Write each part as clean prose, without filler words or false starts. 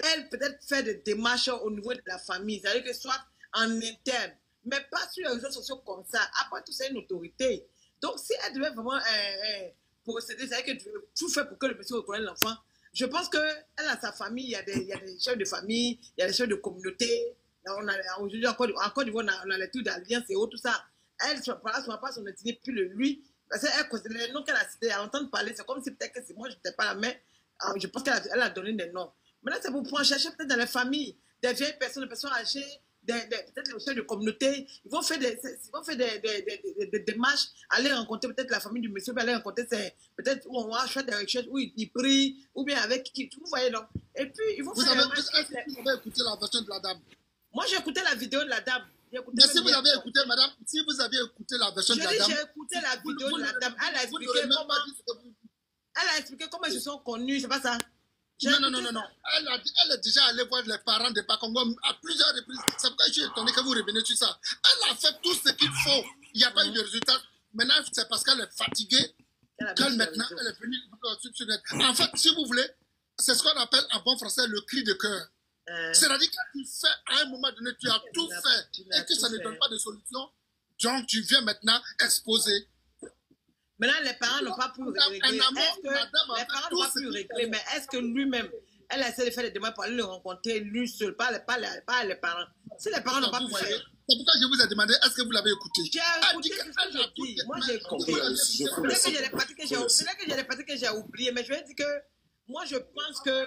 elle peut-être faire des démarches au niveau de la famille, c'est-à-dire que soit en interne, mais pas sur les réseaux sociaux comme ça. Après tout, c'est une autorité. Donc, si elle devait vraiment procéder, c'est-à-dire que tout fait pour que le monsieur reconnaisse l'enfant, je pense qu'elle a sa famille, il y a des chefs de famille, il y a des chefs de communauté. Aujourd'hui, en Côte d'Ivoire, on a les trucs d'alliance et autres, tout ça. Elle ne pas son ethnie, puis lui. Parce que les noms qu'elle a cités, à entendre parler, c'est comme si peut-être que c'est moi, je n'étais pas là, mais je pense qu'elle a donné des noms. Maintenant, c'est pour pouvoir chercher peut-être dans les familles, des vieilles personnes, des personnes âgées, peut-être les chefs de communauté. Ils vont faire des démarches, aller rencontrer peut-être la famille du monsieur, aller rencontrer peut-être où on va faire des recherches, où il prie, ou bien avec qui, vous voyez donc. Et puis, ils vont faire Est-ce que vous avez écouté la version de la dame? Moi, j'ai écouté la vidéo de la dame. Mais si vous avez écouté, madame, si vous aviez écouté la version de la dame... J'ai écouté la vidéo de la dame. Elle a expliqué comment ils se sont connus, c'est pas ça? Non. Elle est déjà allée voir les parents de Bakongo à plusieurs reprises. C'est pourquoi je suis étonné que vous revenez sur ça. Elle a fait tout ce qu'il faut. Il n'y a pas eu de résultat. Maintenant, c'est parce qu'elle est fatiguée qu'elle maintenant, elle est venue sur net. En fait, si vous voulez, c'est ce qu'on appelle en bon français le cri de cœur. C'est-à-dire que tu fais, à un moment donné, tu as tout fait et que ça ne donne pas de solution. Donc, tu viens maintenant exposer. Maintenant, les parents n'ont pas pu régler. Les parents n'ont pas pu régler, mais est-ce que lui-même, elle a essayé de faire des demandes pour aller le rencontrer lui seul, pas les parents. Si les parents n'ont pas pu faire. C'est pourquoi je vous ai demandé, est-ce que vous l'avez écouté? J'ai écouté ce que j'ai dit. Moi, j'ai écouté. Peut-être que j'ai des parties que j'ai oubliées, mais je vais dire que moi, je pense que,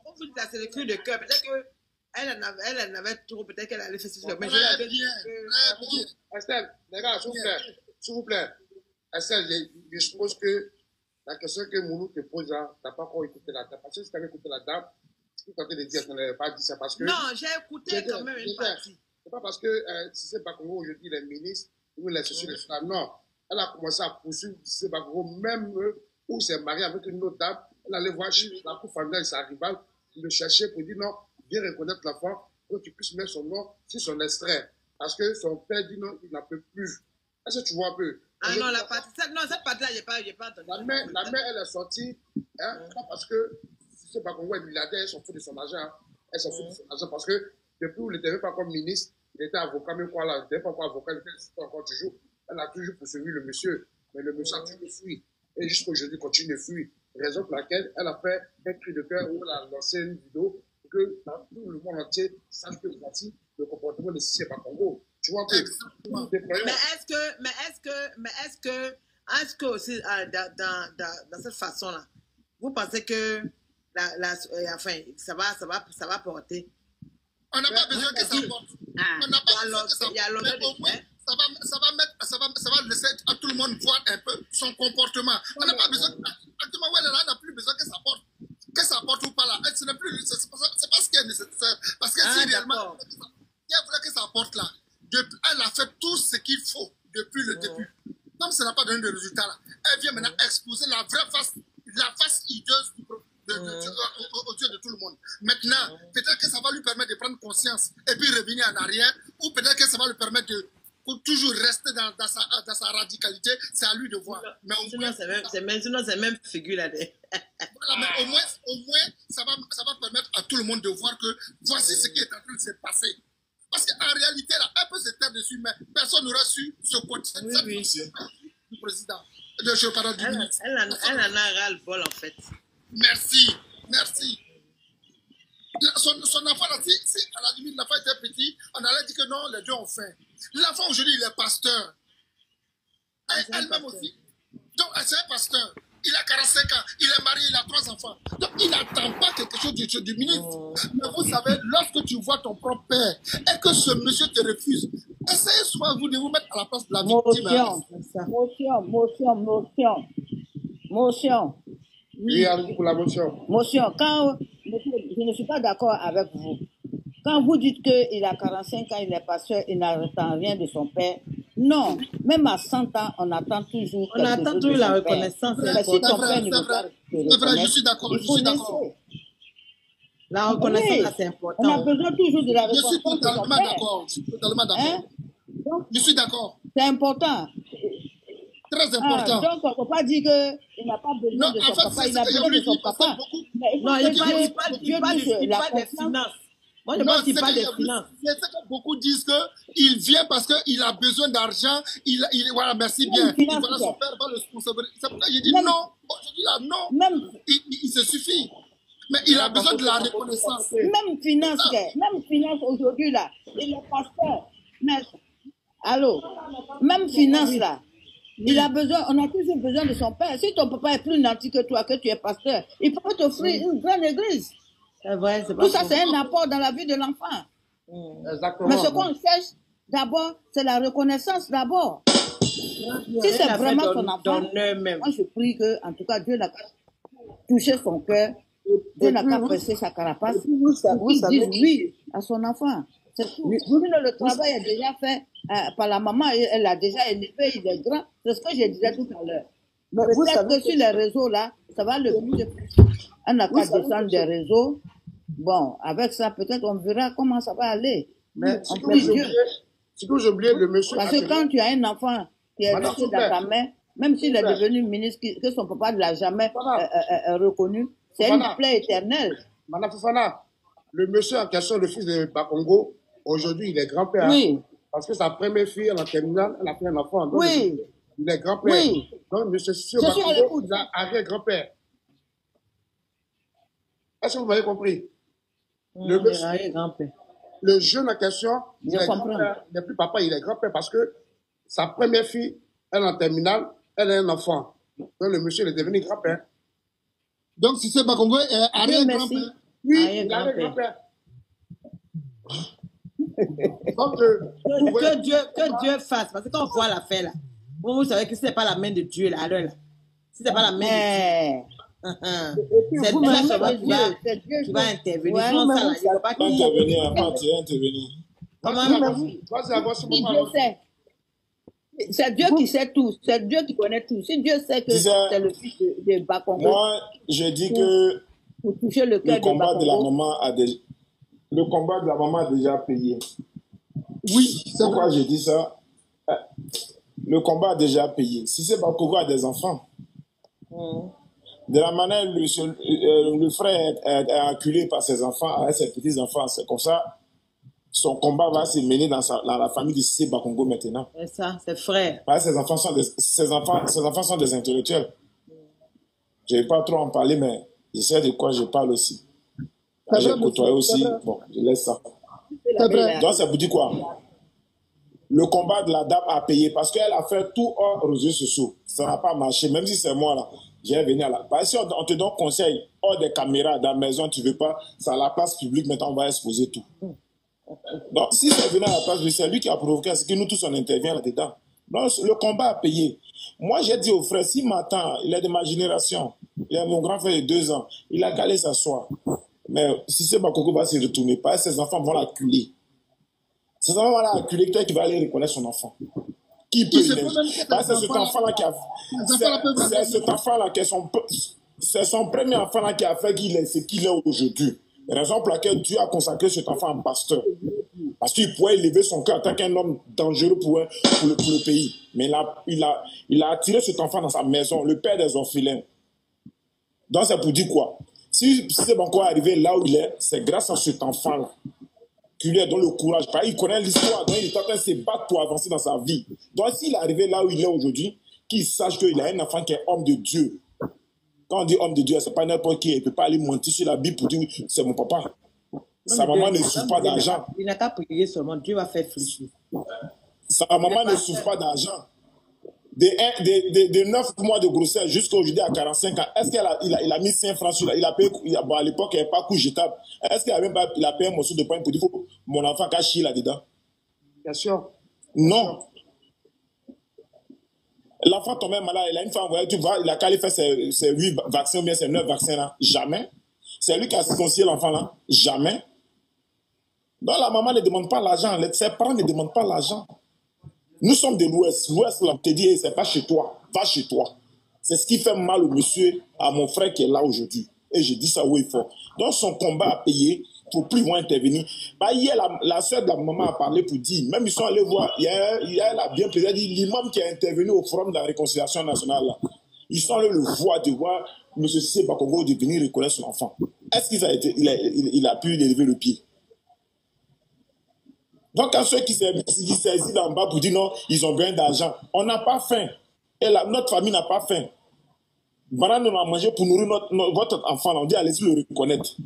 comme vous dites, c'est le cri de cœur. Peut-être qu'elle en avait trop, peut-être qu'elle allait faire ce que. Mais très bien. Estelle, les gars, s'il vous plaît. Estelle, je suppose que la question que Mounou te pose là, tu n'as pas encore écouté la dame. Parce que si tu avais écouté la dame, ce que tu as de dire, tu n'avais pas dit ça parce que. Non, j'ai écouté quand même une partie. C'est pas parce que Cissé Bakongo aujourd'hui, il est ministre, ou il est ceci, les femmes. Non. Elle a commencé à poursuivre Cissé Bakongo, même où il s'est marié avec une autre dame. Elle allait voir la cour familiale, sa rivale, le chercher pour dire non, viens reconnaître l'enfant, pour que tu puisses mettre son nom sur son extrait. Parce que son père dit non, il n'en peut plus. Est-ce que tu vois un peu? Ah non, cette partie-là, je n'ai pas entendu. La mère, elle est sortie, pas parce que c'est pas qu'on voit milliardaire, elle s'en fout de son argent. Hein. Elle s'en fout de son argent parce que depuis où il n'était pas comme ministre, il était avocat, même quoi là, il n'était pas encore avocat, il était encore toujours. Elle a toujours poursuivi le monsieur, mais le monsieur a toujours fui. Et jusqu'aujourd'hui, il continue de fuir. Raison pour laquelle elle a fait un cri de cœur où elle a lancé une vidéo pour que tout le monde entier sache que voici le comportement de Cissé Bakongo. Tu vois un peu. Mais est-ce que aussi dans cette façon-là, vous pensez que enfin, ça va porter? On n'a pas besoin que ça porte. On n'a pas besoin que ça porte. Mais au moins, ça va laisser à tout le monde voir un peu son comportement. On n'a pas besoin. Actuellement, on n'a plus besoin que ça porte. Que ça porte ou pas là. Ce n'est plus. C'est pas ce qui est nécessaire. Parce que si réellement, il voulait que ça porte là. Elle a fait tout ce qu'il faut depuis le début. Comme ça n'a pas donné de résultat là, elle vient maintenant exposer la vraie face, la face hideuse aux yeux de tout le monde. Maintenant, peut-être que ça va lui permettre de prendre conscience et puis revenir en arrière, ou peut-être que ça va lui permettre de toujours rester dans sa radicalité. C'est à lui de voir. Mais au moins, c'est même figure là. Voilà, mais au moins ça va permettre à tout le monde de voir que voici ce qui est en train de se passer. Parce qu'en réalité, là, elle peut se taire dessus, mais personne n'aura su ce côté du président. Elle en a ras-le-bol, en fait. Merci. Son enfant, là, si à la limite, l'enfant était petit, on allait dire que non, les deux ont faim. L'enfant, aujourd'hui, il est pasteur. Elle-même aussi. Donc, c'est un pasteur. Il a 45 ans, il est marié, il a 3 enfants. Donc, il n'attend pas quelque chose du ministre. Mais vous savez, lorsque tu vois ton propre père et que ce monsieur te refuse, essayez souvent vous de vous mettre à la place de la victime. Motion. Oui, allez pour la motion. Motion. Quand je ne suis pas d'accord avec vous. Quand vous dites qu'il a 45 ans, il est pasteur, il n'attend rien de son père. Non, même à 100 ans, on attend toujours. On attend toujours la reconnaissance. C'est vrai, je suis d'accord. La reconnaissance, c'est important. On a besoin toujours de la reconnaissance. Je suis totalement d'accord. Je suis d'accord. C'est important. Très important. Donc, on ne peut pas dire qu'il n'a pas besoin de son papa. Il a besoin de son papa. Non, il parle des finances. Moi, je pense qu'il parle des finances. C'est ce que beaucoup disent qu'il vient parce qu'il a besoin d'argent. Voilà, merci bien. Voilà, son père va le sponsoriser. C'est pourquoi j'ai dit non. Aujourd'hui, là, non. Il se suffit. Mais il a besoin de la reconnaissance. Même finance aujourd'hui, là. Il est pasteur. Mais, allô, même finance, là. Il a besoin, on a toujours besoin de son père. Si ton papa est plus nanti que toi, que tu es pasteur, il peut t'offrir une grande église. C'est vrai, c'est pas tout ça, c'est un apport dans la vie de l'enfant. Exactement. Mais ce qu'on cherche, d'abord, c'est la reconnaissance d'abord. Si c'est vraiment ton enfant, moi je prie que, en tout cas, Dieu n'a pas touché son cœur, Dieu n'a pas pressé sa carapace, pour qu'il dise oui à son enfant. C'est tout. Le travail est déjà fait par la maman, elle l'a déjà élevé, il est grand. C'est ce que je disais tout à l'heure. Peut-être que sur les réseaux, là, ça va le plus. On n'a pas descendre des réseaux. Bon, avec ça, peut-être on verra comment ça va aller. Mais ce que j'ai oublié, le monsieur. Parce que quand tu as un enfant qui est resté dans ta main, même s'il est devenu ministre, que son papa ne l'a jamais reconnu, c'est une plaie éternelle. Madame Fofana, le monsieur en question, le fils de Bakongo, aujourd'hui, il est grand-père. Oui. Parce que sa première fille, en terminale, elle a fait un enfant. Donc, oui. Il est grand-père. Oui. Donc, monsieur Bakongo, il a arrière-grand-père. Est-ce que vous m'avez compris? Le jeune en question, il est grand-père. Il n'est plus papa, il est grand-père parce que sa première fille, elle est en terminale, elle a un enfant. Donc, le monsieur il est devenu grand-père. Donc, si c'est Bakongo, arrière-grand-père. Oui, il est arrière-grand-père. Donc, que Dieu fasse, parce que quand on voit l'affaire là, vous savez que ce n'est pas la main de Dieu là, alors là. Si ce n'est pas la main de Dieu. C'est Dieu qui va intervenir. Ouais, intervenir, c'est Dieu qui sait tout. C'est Dieu qui connaît tout. Si Dieu sait que c'est le fils de Bakongo. Moi, je dis que pour toucher le combat de la maman le combat de la maman a déjà payé. Oui, c'est pourquoi je dis ça. Le combat a déjà payé. Si c'est Bakongo a des enfants, de la manière le frère est acculé par ses enfants, avec ses petits-enfants, c'est comme ça, son combat va se mener dans la famille de Cissé Bakongo maintenant. C'est ça, ses frères. Ses enfants sont des intellectuels. Je ne vais pas trop en parler, mais je sais de quoi je parle aussi. J'ai côtoyé aussi. Bon, je laisse ça. Donc, ça vous dit quoi? Le combat de la dame a payé parce qu'elle a fait tout hors réseaux sociaux. Ça n'a pas marché, même si c'est moi là. J'ai venu à la... Parce que si on te donne conseil hors des caméras dans la maison, tu ne veux pas, c'est à la place publique, maintenant on va exposer tout. Donc, si c'est venu à la place publique, c'est lui qui a provoqué, c'est que nous tous on intervient là-dedans. Donc, le combat a payé. Moi, j'ai dit au frère, si m'attend, il est de ma génération, il a mon grand frère de 2 ans, il a qu'à aller s'asseoir. Mais si c'est Bakongo va se retourner, pas ses enfants vont l'acculer. Ses enfants vont l'acculer, toi qui va aller reconnaître son enfant. Qui peut c'est cet enfant-là qui a... C'est cet enfant-là qui est c'est son premier enfant-là qui a fait qu'il est ce qu'il est aujourd'hui. Raison pour laquelle Dieu a consacré cet enfant en pasteur. Parce qu'il pourrait élever son cœur en tant qu'un homme dangereux pour le pays. Mais il a attiré cet enfant dans sa maison, le père des orphelins. Donc c'est pour dire quoi? Si c'est encore arrivé là où il est, c'est grâce à cet enfant-là qu'il lui a donné le courage. Il connaît l'histoire, donc il est en train de se battre pour avancer dans sa vie. Donc s'il est arrivé là où il est aujourd'hui, qu'il sache qu'il a un enfant qui est homme de Dieu. Quand on dit homme de Dieu, c'est pas n'importe qui. Il ne peut pas aller mentir sur la Bible pour dire c'est mon papa. Sa maman ne souffre pas d'argent. Il n'a qu'à prier seulement, Dieu va faire fléchir. Sa maman ne souffre pas d'argent. De 9 mois de grossesse jusqu'à aujourd'hui à 45 ans, est-ce qu'il a mis 5 francs sur là? Il a payé, bon, à l'époque, il n'y avait pas coup jetable. Est-ce qu'il a payé un morceau de pain pour dire mon enfant a chier là-dedans? Bien sûr. Non. L'enfant tombait malade, il a une fois envoyé, tu vois, il a qu'à aller faire ses 8 vaccins ou bien ses 9 vaccins là. Jamais. C'est lui qui a circoncisé l'enfant là. Jamais. Donc la maman ne demande pas l'argent, ses parents ne demandent pas l'argent. Nous sommes de l'Ouest. L'Ouest, là, on te dit, c'est pas chez toi. Va chez toi. C'est ce qui fait mal au monsieur, à mon frère qui est là aujourd'hui. Et je dis ça haut et fort. Donc, son combat a payé pour plus loin intervenir. Bah, hier, la soeur de la maman a parlé pour dire, même ils sont allés voir, elle a bien plaisir, l'imam qui a intervenu au forum de la réconciliation nationale, là. Ils sont allés le voir, de voir M. Cissé Bakongo de venir reconnaître son enfant? Est-ce qu'il a pu lever le pied? Donc, quand ceux qui saisissent en bas pour dire non, ils ont besoin d'argent, on n'a pas faim. Et notre famille n'a pas faim. Banane, on a mangé pour nourrir votre enfant. On dit allez-y le reconnaître.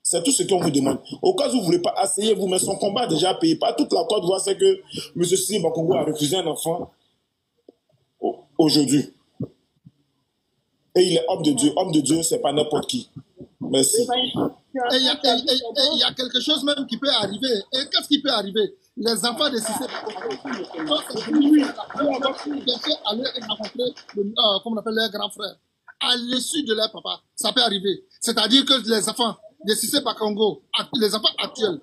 C'est tout ce qu'on vous demande. Au cas où vous ne voulez pas, asseyez-vous, mais son combat a déjà payé. Pas toute la Côte d'Ivoire, c'est que M. Cissé Bakongo a refusé un enfant aujourd'hui. Et il est homme de Dieu. Homme de Dieu, c'est pas n'importe qui. Merci. Et il y a quelque chose même qui peut arriver. Et qu'est-ce qui peut arriver? Les enfants de Cissé Bakongo, aller rencontrer, comme on appelle leur grand frère, à l'issue de leur papa, ça peut arriver. C'est-à-dire que les enfants de Cissé Bakongo, les enfants actuels,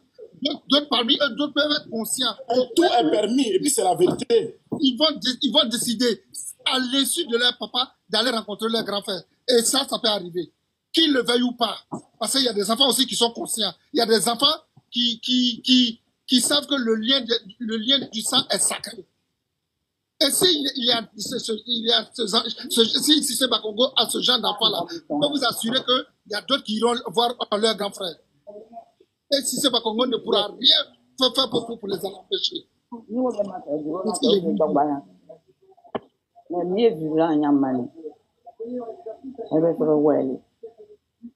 d'autres parmi eux, d'autres peuvent être conscients. Tout est permis, et puis c'est la vérité. Ils vont décider, à l'issue de leur papa, d'aller rencontrer leur grand frère. Et ça peut arriver. Qu'ils le veuillent ou pas. Parce qu'il y a des enfants aussi qui sont conscients. Il y a des enfants qui savent que le lien du sang est sacré. Et si Cissé Bakongo a ce genre d'enfant-là, je peux vous assurer qu'il y a d'autres qui iront voir leur grand frère. Et Cissé Bakongo ne pourra rien faire pour les en empêcher.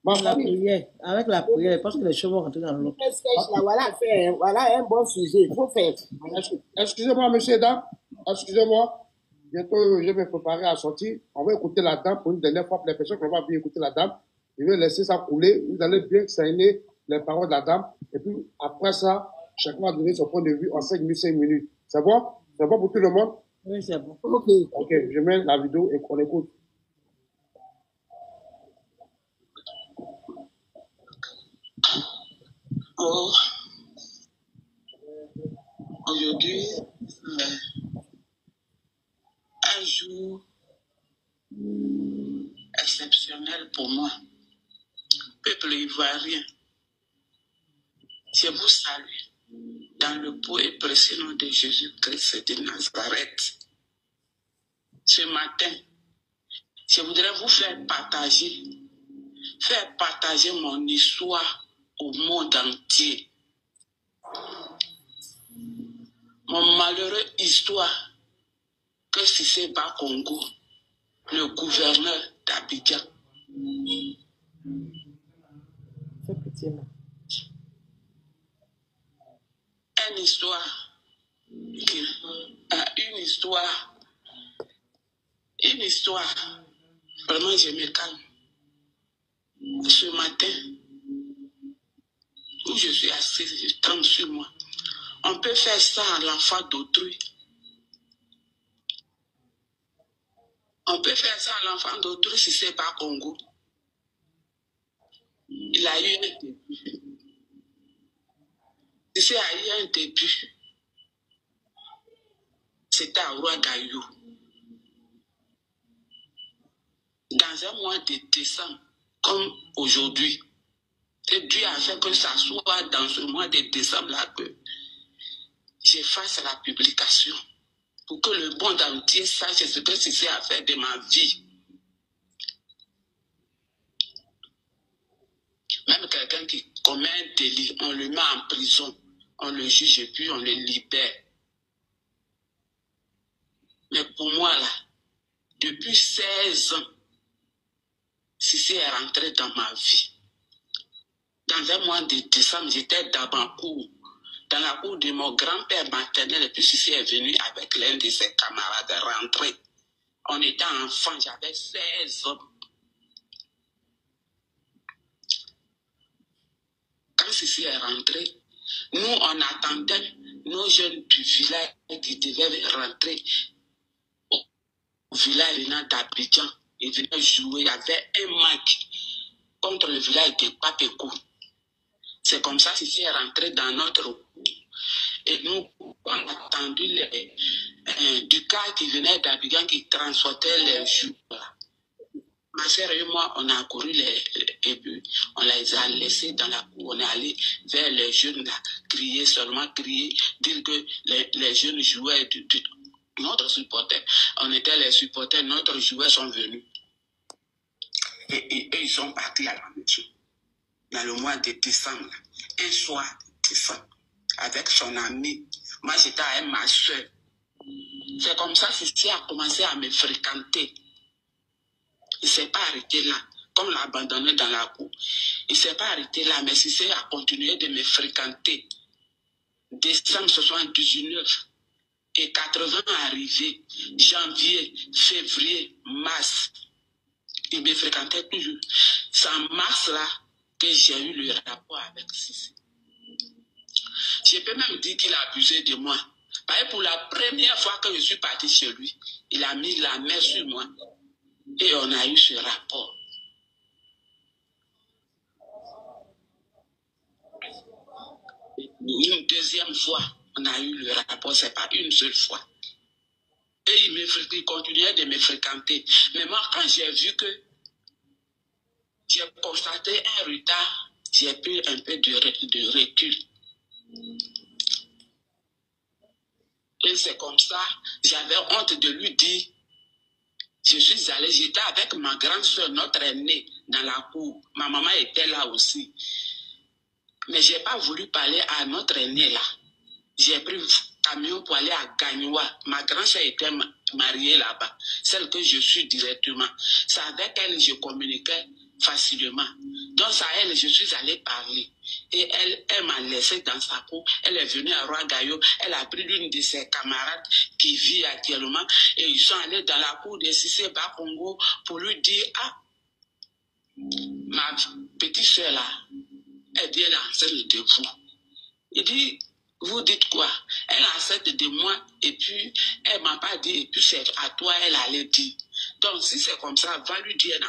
Avec la prière, parce que les chevaux vont rentrer dans l'eau. Voilà un bon sujet, il faut faire. Excusez-moi, monsieur, dame. Excusez-moi. Bientôt, je vais me préparer à sortir. On va écouter la dame pour une dernière fois pour les personnes qui vont bien écouter la dame. Je vais laisser ça couler. Vous allez bien saigner les paroles de la dame. Et puis, après ça, chacun va donner son point de vue en 5 minutes. C'est bon? C'est bon pour tout le monde? Oui, c'est bon. Ok, je mets la vidéo et qu'on écoute. Oh, aujourd'hui, un jour exceptionnel pour moi. Peuple ivoirien, je vous salue dans le beau et précieux nom de Jésus-Christ de Nazareth. Ce matin, je voudrais vous faire partager mon histoire au monde entier. Mon malheureux histoire que Cissé Bakongo, le gouverneur d'Abidjan, une histoire, vraiment je me calme. Ce matin, où je suis assise, je tremble sur moi. On peut faire ça à l'enfant d'autrui. On peut faire ça à l'enfant d'autrui si c'est pas Congo. Il a eu un début. Si c'est a eu un début, c'était à Ouagadougou. Dans un mois de décembre, comme aujourd'hui, et Dieu a fait que ça soit dans ce mois de décembre-là que je fasse la publication pour que le monde entier sache ce que c'est à faire de ma vie. Même quelqu'un qui commet un délit, on le met en prison, on le juge et puis on le libère. Mais pour moi, là, depuis 16 ans, Cissé est rentré dans ma vie. Dans un mois de décembre, j'étais dans ma cour, dans la cour de mon grand-père maternel, et puis Cissé est venu avec l'un de ses camarades rentrer. On était enfants, j'avais 16 ans. Quand Cissé est rentré, nous, on attendait nos jeunes du village qui devaient rentrer au village d'Abidjan. Ils venaient jouer, il y avait un match contre le village de Papékou. C'est comme ça Cissé est rentré dans notre cour. Et nous, on a attendu du cas qui venait d'Abidjan qui transportait les joueurs. Ma soeur et moi, on a couru et puis on les a laissés dans la cour. On est allé vers les jeunes là, crier, dire que les jeunes joueurs notre supporter. On était les supporters, notre joueurs sont venus. Et ils sont partis à la maison dans le mois de décembre, un soir de décembre, avec son ami. Moi, j'étais avec ma soeur. C'est comme ça que Sissi a commencé à me fréquenter. Il ne s'est pas arrêté là. Comme l'a abandonné dans la cour. Il ne s'est pas arrêté là, mais Sissi a continué de me fréquenter. Décembre 79 et 80 arrivé, janvier, février, mars. Il me fréquentait toujours. C'est en mars là que j'ai eu le rapport avec Sissi. Je peux même dire qu'il a abusé de moi. Parce que pour la première fois que je suis parti chez lui, il a mis la main sur moi. Et on a eu ce rapport. Une deuxième fois, on a eu le rapport, c'est pas une seule fois. Et il continuait de me fréquenter. Mais moi, quand j'ai vu que j'ai constaté un retard, j'ai pris un peu de recul. Et c'est comme ça, j'avais honte de lui dire, je suis allée, j'étais avec ma grande soeur, notre aînée, dans la cour. Ma maman était là aussi. Mais je n'ai pas voulu parler à notre aînée là. J'ai pris le camion pour aller à Gagnoua. Ma grande soeur était mariée là-bas. Celle que je suis directement. C'est avec elle que je communiquais facilement. Donc à elle, je suis allée parler. Et elle m'a laissé dans sa cour. Elle est venue à Roi-Gaillot. Elle a pris l'une de ses camarades qui vit actuellement. Et ils sont allés dans la cour de Sissi Bakongo pour lui dire, ah, ma petite soeur là, elle dit, elle est enceinte de vous. Il dit, vous dites quoi? Elle est enceinte de moi et puis elle ne m'a pas dit, et puis c'est à toi elle allait dire. Donc si c'est comme ça, va lui dire,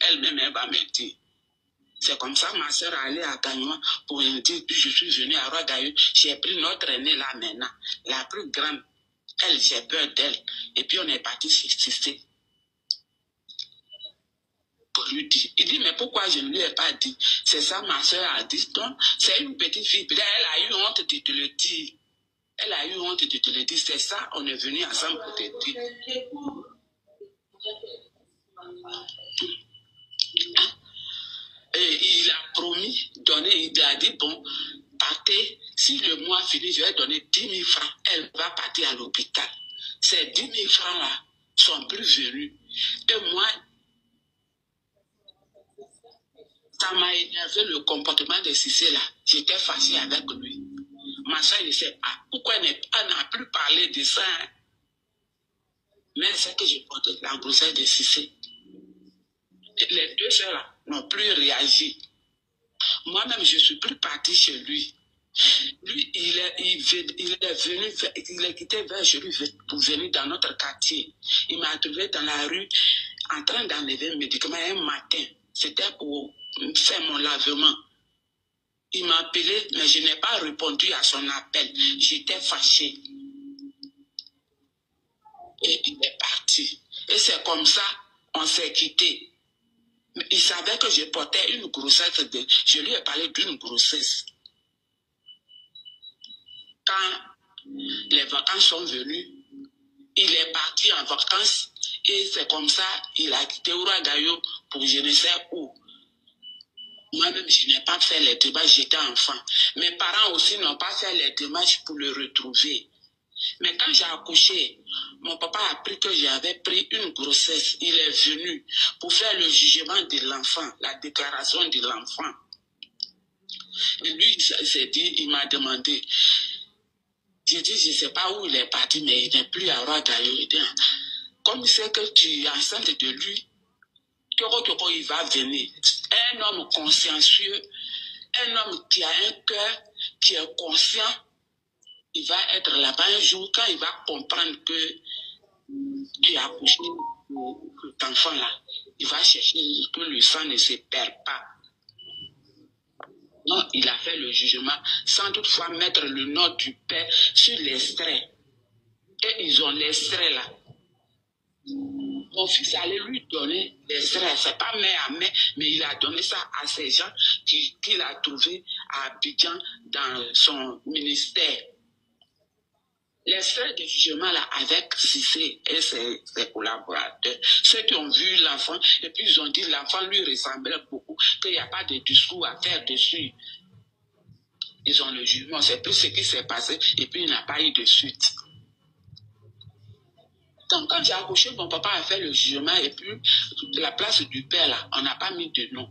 elle-même elle va me dire. C'est comme ça, ma soeur allait à Gagnoua pour me dire, puis je suis venue à Roi-Gaillot, j'ai pris notre aînée là maintenant, la plus grande. Elle, j'ai peur d'elle. Et puis on est parti s'assister. Pour lui dire. Il dit, mais pourquoi je ne lui ai pas dit? C'est ça, ma soeur a dit. Donc, c'est une petite fille. Elle a eu honte de te le dire. Elle a eu honte de te le dire. C'est ça, on est venu ensemble pour te dire. Et il a promis, il a dit, bon, partez, si le mois finit, je vais donner 10 000 francs. Elle va partir à l'hôpital. Ces 10 000 francs-là sont plus venus. Et moi, ça m'a énervé le comportement de Sissi là. J'étais fâchée avec lui. Ma soeur, elle sait pas. Pourquoi elle n'a plus parlé de ça? Hein? Mais c'est que j'ai porté la grossesse de Sissi. Les deux soeurs là n'ont plus réagi. Moi-même, je suis plus partie chez lui. Lui, il est quitté vers Jérusalem pour venir dans notre quartier. Il m'a trouvé dans la rue en train d'enlever un médicament un matin. C'était pour faire mon lavement. Il m'a appelé, mais je n'ai pas répondu à son appel. J'étais fâchée. Et il est parti. Et c'est comme ça, on s'est quitté. Il savait que je portais une grossesse. Je lui ai parlé d'une grossesse. Quand les vacances sont venues, il est parti en vacances. Et c'est comme ça, il a quitté Roi-Gaillot pour je ne sais où. Moi-même, je n'ai pas fait les démarches, j'étais enfant. Mes parents aussi n'ont pas fait les démarches pour le retrouver. Mais quand j'ai accouché, mon papa a appris que j'avais pris une grossesse. Il est venu pour faire le jugement de l'enfant, la déclaration de l'enfant. Et lui, il s'est dit, il m'a demandé. J'ai dit, je ne sais pas où il est parti, mais il n'est plus à Roi-Gaillot. Comme il sait que tu es enceinte de lui, il va venir. Un homme consciencieux, un homme qui a un cœur, qui est conscient, il va être là-bas un jour quand il va comprendre que tu as accouché cet enfant-là. Il va chercher que le sang ne se perd pas. Non, il a fait le jugement sans toutefois mettre le nom du père sur l'extrait. Et ils ont l'extrait là. Mon fils allait lui donner l'extrait, c'est pas main à main, mais il a donné ça à ces gens qu'il a trouvés à Abidjan dans son ministère. Les frais de jugement là, avec Cissé et ses collaborateurs, ceux qui ont vu l'enfant, et puis ils ont dit l'enfant lui ressemblait beaucoup, qu'il n'y a pas de discours à faire dessus. Ils ont le jugement, c'est plus ce qui s'est passé, et puis il n'a pas eu de suite. Donc quand j'ai accouché, mon papa a fait le jugement, et puis la place du père là, on n'a pas mis de nom.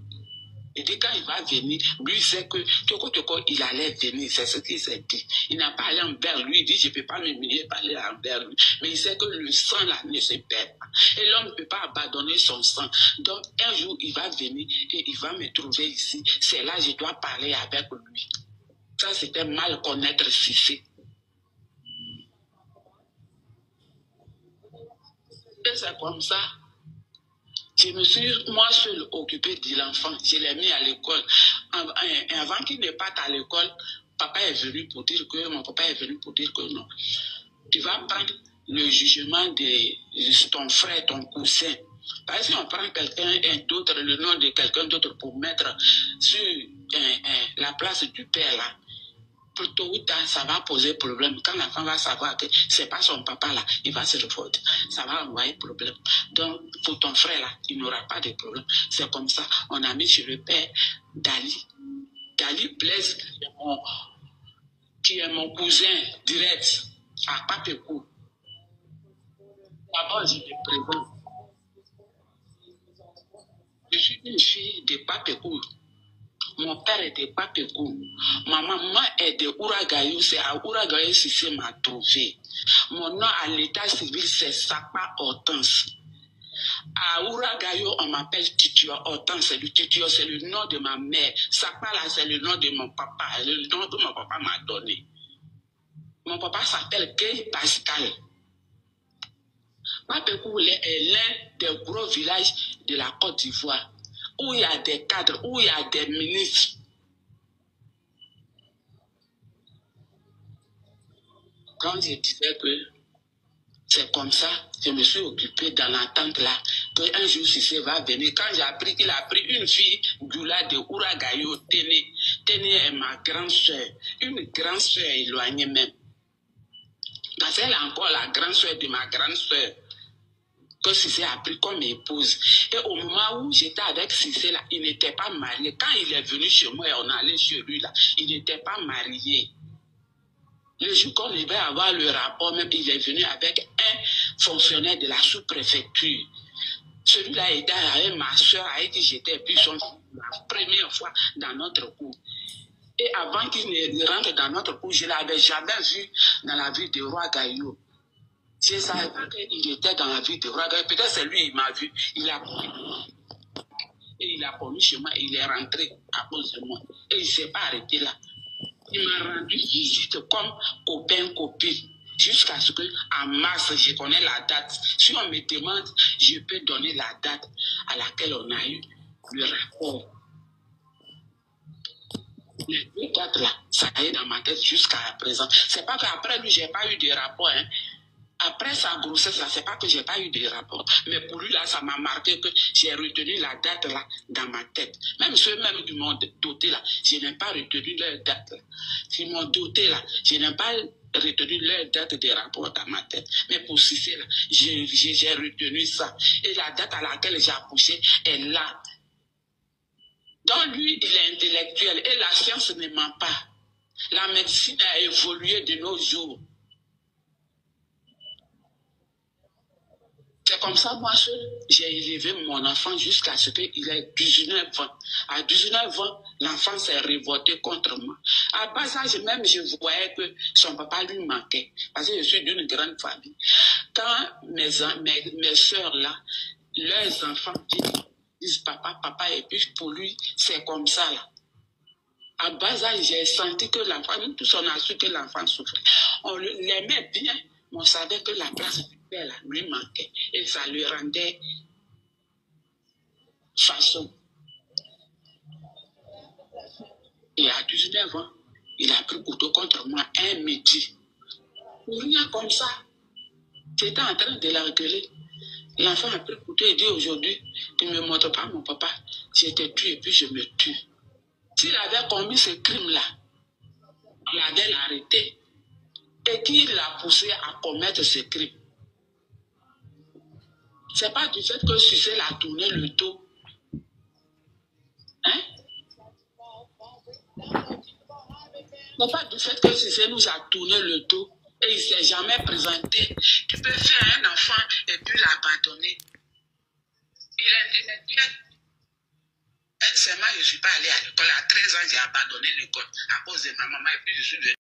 Et dit quand il va venir, lui sait que Toko, il allait venir, c'est ce qu'il s'est dit. Il n'a pas allé envers lui, il dit je ne peux pas me mêler parler envers lui. Mais il sait que le sang là ne se perd pas. Et l'homme ne peut pas abandonner son sang. Donc un jour il va venir et il va me trouver ici. C'est là que je dois parler avec lui. Ça c'était mal connaître Cissé. Et c'est comme ça. Je me suis, moi seul, occupée de l'enfant. Je l'ai mis à l'école. Avant qu'il ne parte à l'école, papa est venu pour dire que, mon papa est venu pour dire que non. Tu vas prendre le jugement de ton frère, ton cousin. Parce que si on prend quelqu'un d'autre, le nom de quelqu'un d'autre pour mettre sur la place du père là, plutôt ou tard, ça va poser problème. Quand l'enfant va savoir que c'est pas son papa là, il va se révolter. Ça va envoyer problème. Donc, pour ton frère là, il n'aura pas de problème. C'est comme ça. On a mis chez le père Dali. Dali Blaise, qui est mon cousin direct à Papekou. D'abord, je me présente. Je suis une fille de Papekou. Mon père est de Papekou. Ma maman est de Ouragayo. C'est à Ouragayo Cissé m'a trouvé. Mon nom à l'état civil, c'est Sapa Hortense. À Ouragayo, on m'appelle Titio Hortense. C'est le nom de ma mère. Sapa, là, c'est le nom de mon papa. Le nom que mon papa m'a donné. Mon papa s'appelle Kei Pascal. Papekou est l'un des gros villages de la Côte d'Ivoire, où il y a des cadres, où il y a des ministres. Quand je disais que c'est comme ça, je me suis occupé dans l'attente là, qu'un jour Cissé va venir. Quand j'ai appris qu'il a pris une fille Gula de Ouragayo, Téné est ma grande soeur, une grande soeur éloignée même. Parce qu'elle est encore la grande soeur de ma grande soeur, que Cissé a pris comme épouse. Et au moment où j'étais avec Cissé, là, il n'était pas marié. Quand il est venu chez moi et on allait chez lui, là, il n'était pas marié. Le jour qu'on devait avoir le rapport, même, il est venu avec un fonctionnaire de la sous-préfecture. Celui-là était avec ma soeur, avec qui j'étais, puis son la première fois dans notre cour. Et avant qu'il ne rentre dans notre cour, je ne l'avais jamais vu dans la ville de Roi-Gaillot. Je ne savais pas qu'il était dans la ville de Roi-Gaillot. Peut-être c'est lui, il m'a vu. Il a connu chez moi, il est rentré à cause de moi. Et il ne s'est pas arrêté là. Il m'a rendu visite comme copain-copine. Jusqu'à ce qu'en mars, je connais la date. Si on me demande, je peux donner la date à laquelle on a eu le rapport. Les deux dates là, ça est dans ma tête jusqu'à présent. C'est pas qu'après lui, j'ai pas eu de rapport. Hein. Après sa grossesse là, c'est pas que j'ai pas eu de rapport. Mais pour lui là, ça m'a marqué que j'ai retenu la date là dans ma tête. Même ceux-mêmes qui m'ont doté là, je n'ai pas retenu leur date là. Qui m'ont doté là, je n'ai pas retenu leur date de rapport dans ma tête. Mais pour Cissé là, j'ai retenu ça. Et la date à laquelle j'ai accouché est là. Donc lui, il est intellectuel et la science ne ment pas. La médecine a évolué de nos jours. C'est comme ça, moi seul, j'ai élevé mon enfant jusqu'à ce qu'il ait 19 ans. À 19 ans, l'enfant s'est révolté contre moi. À bas âge même, je voyais que son papa lui manquait. Parce que je suis d'une grande famille. Quand mes soeurs là, leurs enfants disent papa, et puis pour lui, c'est comme ça là. À bas âge, j'ai senti que l'enfant, nous tous on a su que l'enfant souffrait. On l'aimait bien, mais on savait que la place du père là, lui manquait. Et ça lui rendait façon. Et à 19 ans, il a pris couteau contre moi un midi. Pour rien comme ça. J'étais en train de la recueillir. L'enfant a pris couteau et dit aujourd'hui, tu ne me montres pas mon papa, je te tue et puis je me tue. S'il avait commis ce crime-là, on l'avait arrêté. et qui l'a poussé à commettre ce crime. C'est pas du fait que Sucé l'a tourné le dos. Hein? C'est pas du fait que Sucé nous a tourné le dos et il ne s'est jamais présenté. Tu peux faire un enfant et puis l'abandonner. Il est seulement je ne suis pas allé à l'école. À 13 ans, j'ai abandonné l'école à cause de ma maman et puis je suis